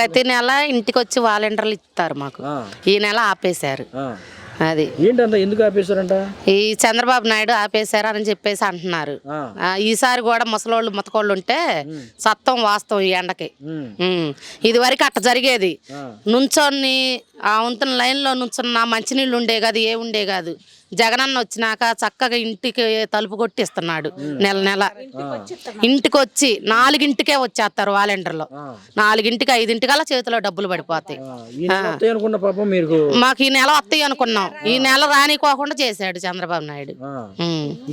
ప్రతి నెల ఇంటికి వచ్చి వాలంటీర్లు ఇస్తారు మాకు. ఈ నెల ఆపేశారు. అది ఏంటంటే ఎందుకు ఆపేశారంట? ఈ చంద్రబాబు నాయుడు ఆపేశారు అని చెప్పేసి అంటున్నారు. ఈసారి కూడా ముసలోళ్ళు ముతకోళ్ళు ఉంటే సత్తం వాస్తవం ఈ ఎండకి. ఇది వరకు అట్ట జరిగేది. నుంచొని ఆ వంతున లైన్లో నుంచున్న మంచినీళ్ళు ఉండే కాదు, ఏ ఉండే కాదు. జగనన్న వచ్చినాక చక్కగా ఇంటికి తలుపు కొట్టిస్తున్నాడు. నెల నెల ఇంటికి వచ్చి 4ంటికే వచ్చేస్తారు వాలంటీర్లు. 4ంటికి 5ంటికల్లా చేతిలో డబ్బులు పడిపోతాయి. మాకు ఈ నెల వస్తాయి అనుకున్నాం. ఈ నెల రానికోకుండా చేశాడు చంద్రబాబు నాయుడు.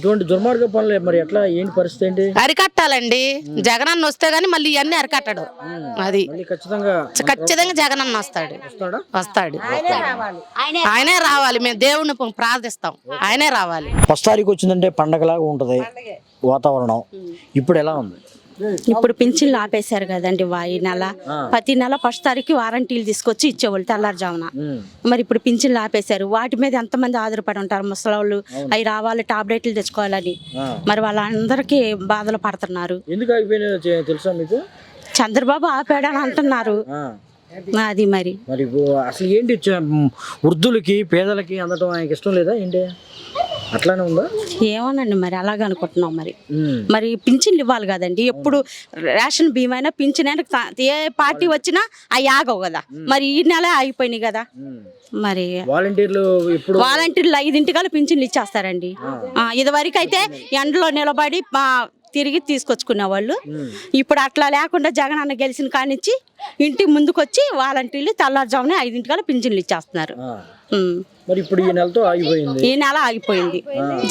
ఇటువంటి దుర్మార్గ పనులు మరి ఎట్లా ఏంటి పరిస్థితి ఏంటి? అరికట్టాలండి. జగనన్న వస్తే గానీ మళ్ళీ ఇవన్నీ అరికట్టడు. అది ఖచ్చితంగా జగనన్న వస్తాడు. ఆయనే రావాలి. మేము దేవుణ్ణి ప్రార్థిస్తాం, ఆయనే రావాలి. 1 తారీఖు వచ్చిందంటే పండగలాగా ఉంటది వాతావరణం. ఇప్పుడు ఎలా ఉంది? ఇప్పుడు పింఛన్లు ఆపేశారు కదండి. ఈ నెల ప్రతి నెల 1 తారీఖు వారంటీలు తీసుకొచ్చి ఇచ్చేవాళ్ళు తెల్లారుజామున. మరి ఇప్పుడు పింఛన్లు ఆపేశారు. వాటి మీద ఎంతమంది ఆధారపడి ఉంటారు ముసలోళ్ళు. అవి రావాలి, టాబ్లెట్లు తెచ్చుకోవాలని. మరి వాళ్ళందరికీ బాధలు పడుతున్నారు. ఎందుకు ఆగిపోయినా తెలుసా మీకు? చంద్రబాబు ఆపాడని అంటున్నారు. అది మరి అసలు ఏంటి వృద్ధులకి పేదలకి అందటం ఆయనకి ఇష్టం లేదా ఏంటి? అట్లానే ఉందా? ఏమోనండి, మరి అలాగ అనుకుంటున్నాం. మరి పింఛన్లు ఇవ్వాలి కదండి. ఎప్పుడు రేషన్ బియ్యం అయినా పింఛన్ అయినా ఏ పార్టీ వచ్చినా అవి ఆగవు కదా. మరి ఈ నెల ఆగిపోయినాయి కదా. మరి వాలంటీర్లు 5ంటికల్లా పింఛన్లు ఇచ్చేస్తారండి. ఇదివరకు అయితే ఎండలో నిలబడి తిరిగి తీసుకొచ్చుకునే వాళ్ళు. ఇప్పుడు అట్లా లేకుండా జగన్ అన్న గెలిచిన కానిచ్చి ఇంటి ముందుకొచ్చి వాలంటీర్లు తెల్లారుజామునే 5ంటికల్లా పింఛన్లు ఇచ్చేస్తున్నారు. మరి ఇప్పుడు ఈ నెల ఆగిపోయింది.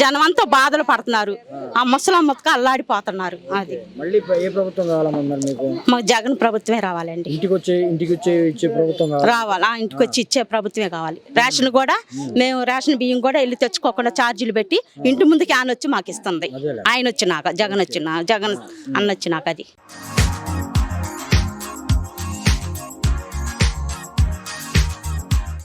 జనం అంతా బాధలు పడుతున్నారు. ఆ ముసలమ్మకు అల్లాడిపోతున్నారు. అది మళ్ళీ ఏ ప్రభుత్వం కావాలన్నారు మీకు? మాకు జగన్ ప్రభుత్వమే రావాలండి. ఇంటికి వచ్చే ఇచ్చే ప్రభుత్వం రావాలి. ఇంటికి వచ్చి ఇచ్చే ప్రభుత్వమే కావాలి. రేషన్ కూడా మేము రేషన్ బియ్యం కూడా వెళ్ళి తెచ్చుకోకుండా ఛార్జీలు పెట్టి ఇంటి ముందుకి ఆయన వచ్చి మాకు ఇస్తుంది. ఆయన వచ్చినాక జగన్ అన్న వచ్చినాక అది